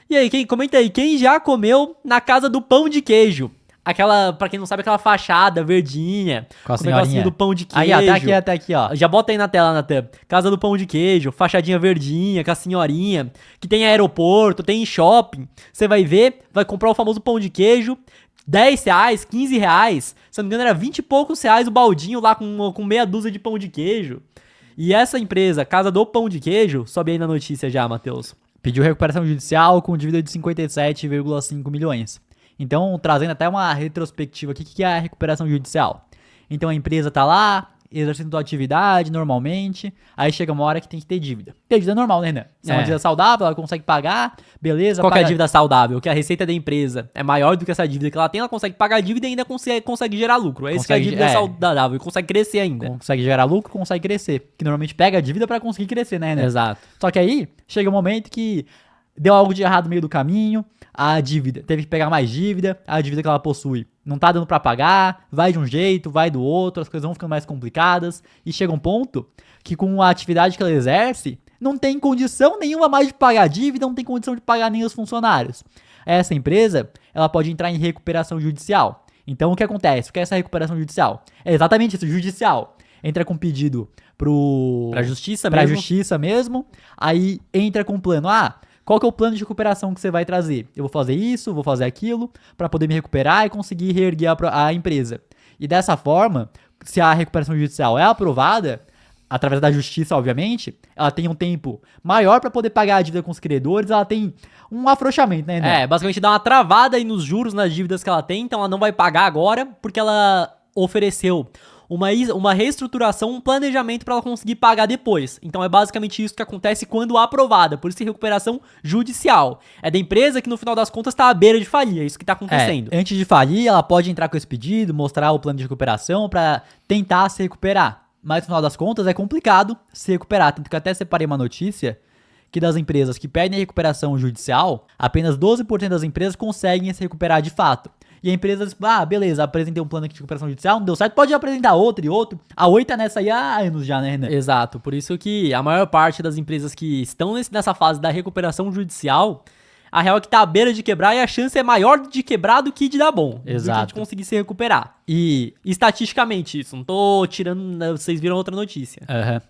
E aí, comenta aí, quem já comeu na casa do pão de queijo? Aquela, pra quem não sabe, aquela fachada verdinha, Com a com o negocinho senhorinha. do pão de Aí, queijo. até aqui, ó. Já bota aí na tela, Natan. Casa do pão de queijo, fachadinha verdinha, com a senhorinha, que tem aeroporto, tem shopping. Você vai ver, vai comprar o famoso pão de queijo, R$10, R$15. Se eu não me engano, era 20 e poucos reais o baldinho lá com meia dúzia de pão de queijo. E essa empresa, Casa do Pão de Queijo, sobe aí na notícia já, Matheus. Pediu recuperação judicial com dívida de 57,5 milhões. Então, trazendo até uma retrospectiva aqui, o que é a recuperação judicial? Então, a empresa tá lá, exercendo sua atividade normalmente, aí chega uma hora que tem que ter dívida. Ter dívida normal, né, Renan? Se é uma dívida saudável, ela consegue pagar, beleza. Qual que é a paga... dívida saudável? Que a receita da empresa é maior do que essa dívida que ela tem, ela consegue pagar a dívida e ainda consegue gerar lucro. Essa que é a dívida saudável e consegue crescer ainda. Consegue gerar lucro, consegue crescer. Que normalmente pega a dívida pra conseguir crescer, né, Renan? Exato. Só que aí, chega um momento que deu algo de errado no meio do caminho, a dívida, teve que pegar mais dívida, a dívida que ela possui não tá dando pra pagar, vai de um jeito, vai do outro, as coisas vão ficando mais complicadas, e chega um ponto que com a atividade que ela exerce, não tem condição nenhuma mais de pagar a dívida, não tem condição de pagar nem os funcionários. Essa empresa, ela pode entrar em recuperação judicial. Então, o que acontece? O que é essa recuperação judicial? É exatamente isso, judicial. Entra com pedido pra justiça mesmo, aí entra com um plano, qual que é o plano de recuperação que você vai trazer? Eu vou fazer isso, vou fazer aquilo, para poder me recuperar e conseguir reerguer a empresa. E dessa forma, se a recuperação judicial é aprovada, através da justiça, obviamente, ela tem um tempo maior para poder pagar a dívida com os credores, ela tem um afrouxamento, né? Basicamente dá uma travada aí nos juros, nas dívidas que ela tem, então ela não vai pagar agora, porque ela ofereceu uma reestruturação, um planejamento para ela conseguir pagar depois. Então é basicamente isso que acontece quando aprovada, por isso que recuperação judicial. É da empresa que no final das contas está à beira de falir, é isso que está acontecendo. Antes de falir, ela pode entrar com esse pedido, mostrar o plano de recuperação para tentar se recuperar. Mas no final das contas é complicado se recuperar, tanto que até separei uma notícia que das empresas que pedem recuperação judicial, apenas 12% das empresas conseguem se recuperar de fato. E a empresa diz, beleza, apresentei um plano de recuperação judicial, não deu certo, pode apresentar outro e outro. A Oi tá nessa aí há anos já, né, Renan? Exato, por isso que a maior parte das empresas que estão nessa fase da recuperação judicial, a real é que tá à beira de quebrar e a chance é maior de quebrar do que de dar bom. Exato. Do que de conseguir se recuperar. E estatisticamente isso, não tô tirando, vocês viram outra notícia.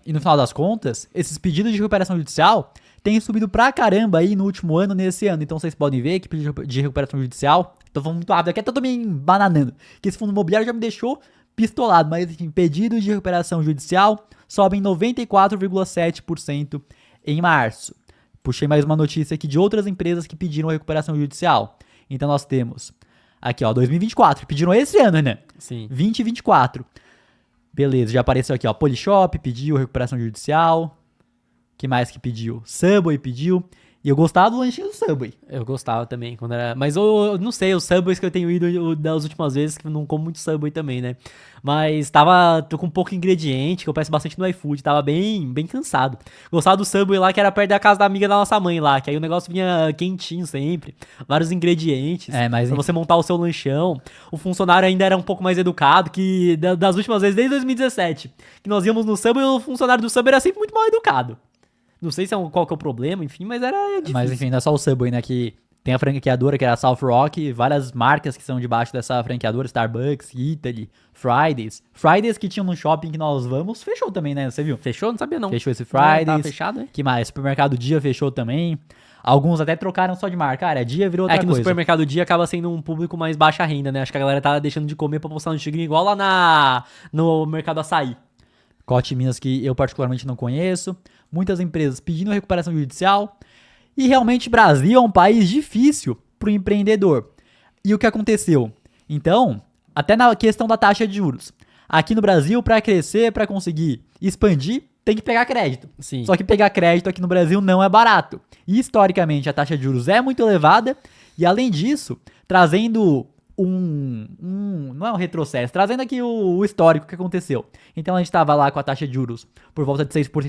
E no final das contas, esses pedidos de recuperação judicial têm subido pra caramba aí no último ano, nesse ano. Então vocês podem ver que pedido de recuperação judicial, tô falando muito rápido aqui, até tô me bananando, que esse fundo imobiliário já me deixou pistolado, mas enfim, pedidos de recuperação judicial sobem 94,7% em março. Puxei mais uma notícia aqui de outras empresas que pediram recuperação judicial. Então nós temos aqui, 2024, pediram esse ano, né? Sim. 2024. Beleza, já apareceu aqui, Polishop pediu recuperação judicial. Que mais que pediu? Subway pediu. E eu gostava do lanchinho do Subway. Eu gostava também, quando era... Mas eu não sei, os Subways que eu tenho ido das últimas vezes, que eu não como muito Subway também, né? Mas tô com pouco ingrediente, que eu peço bastante no iFood, tava bem cansado. Gostava do Subway lá, que era perto da casa da amiga da nossa mãe lá, que aí o negócio vinha quentinho sempre, vários ingredientes, mas pra você montar o seu lanchão. O funcionário ainda era um pouco mais educado, que das últimas vezes, desde 2017, que nós íamos no Subway, o funcionário do Subway era sempre muito mal educado. Não sei qual que é o problema, enfim, mas era difícil. Mas enfim, não é só o Subway, né, que tem a franqueadora, que é a South Rock, várias marcas que são debaixo dessa franqueadora, Starbucks, Italy, Fridays. Fridays que tinham no shopping que nós vamos, fechou também, né, você viu? Fechou? Não sabia não. Fechou esse Fridays. Tava fechado, né? Que mais? Supermercado Dia fechou também. Alguns até trocaram só de marca. Cara, Dia virou outra coisa. É que no supermercado Dia acaba sendo um público mais baixa renda, né? Acho que a galera tá deixando de comer pra postar no Instagram igual lá no Mercado Açaí. Cote Minas que eu particularmente não conheço. Muitas empresas pedindo recuperação judicial. E realmente Brasil é um país difícil pro empreendedor. E o que aconteceu? Então, até na questão da taxa de juros. Aqui no Brasil, para crescer, para conseguir expandir, tem que pegar crédito. Sim. Só que pegar crédito aqui no Brasil não é barato. E historicamente a taxa de juros é muito elevada. E além disso, trazendo não é um retrocesso, trazendo aqui o histórico que aconteceu. Então a gente tava lá com a taxa de juros por volta de 6%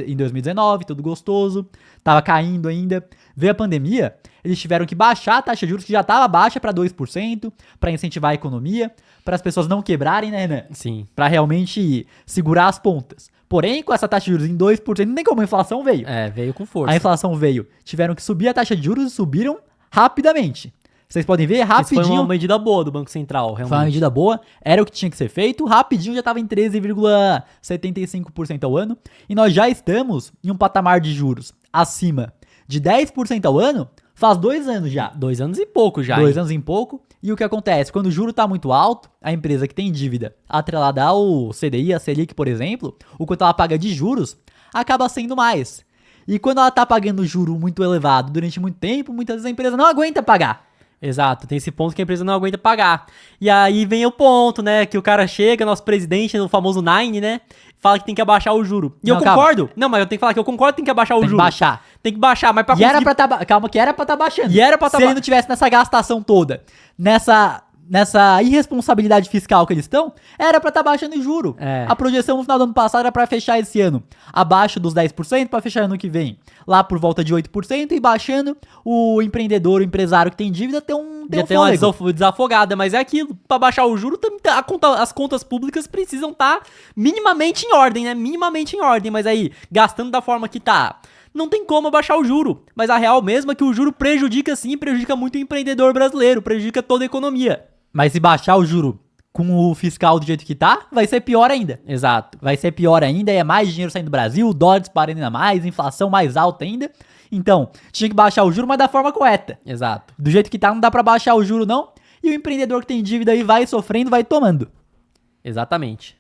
em 2019, tudo gostoso, tava caindo ainda. Veio a pandemia, eles tiveram que baixar a taxa de juros que já tava baixa para 2%, para incentivar a economia, para as pessoas não quebrarem, né, Renan? Sim. Para realmente segurar as pontas. Porém, com essa taxa de juros em 2%, não tem como a inflação veio. Veio com força. A inflação veio, tiveram que subir a taxa de juros e subiram rapidamente. Vocês podem ver, rapidinho. Isso foi uma medida boa do Banco Central, realmente. Foi uma medida boa, era o que tinha que ser feito, rapidinho já estava em 13,75% ao ano, e nós já estamos em um patamar de juros acima de 10% ao ano, faz 2 anos já. 2 anos e pouco já. 2 anos em pouco, e o que acontece? Quando o juro está muito alto, a empresa que tem dívida atrelada ao CDI, a Selic, por exemplo, o quanto ela paga de juros, acaba sendo mais. E quando ela está pagando juro muito elevado durante muito tempo, muitas vezes a empresa não aguenta pagar. Exato, tem esse ponto que a empresa não aguenta pagar. E aí vem o ponto, né, que o cara chega, nosso presidente, no famoso Nine, né, fala que tem que abaixar o juro. E não, eu concordo. Não, mas eu tenho que falar que eu concordo que tem que abaixar o Tem juro. que baixar. Tem que baixar, mas pra E era pra tá, calma, que era pra tá baixando. E era pra tá Se ele não tivesse nessa gastação toda, nessa irresponsabilidade fiscal que eles estão, era pra tá baixando o juro. A projeção no final do ano passado era pra fechar esse ano abaixo dos 10%, pra fechar ano que vem lá por volta de 8%, e baixando o empreendedor, o empresário que tem dívida, tem uma desafogada, mas é aquilo, pra baixar o juro, as contas públicas precisam estar minimamente em ordem, né, minimamente em ordem, mas aí, gastando da forma que tá, não tem como abaixar o juro, mas a real mesmo é que o juro prejudica muito o empreendedor brasileiro, prejudica toda a economia. Mas se baixar o juro com o fiscal do jeito que tá, vai ser pior ainda. Exato. Vai ser pior ainda, é mais dinheiro saindo do Brasil, o dólar disparando ainda mais, inflação mais alta ainda. Então, tinha que baixar o juro, mas da forma correta. Exato. Do jeito que tá, não dá pra baixar o juro não, e o empreendedor que tem dívida aí vai sofrendo, vai tomando. Exatamente.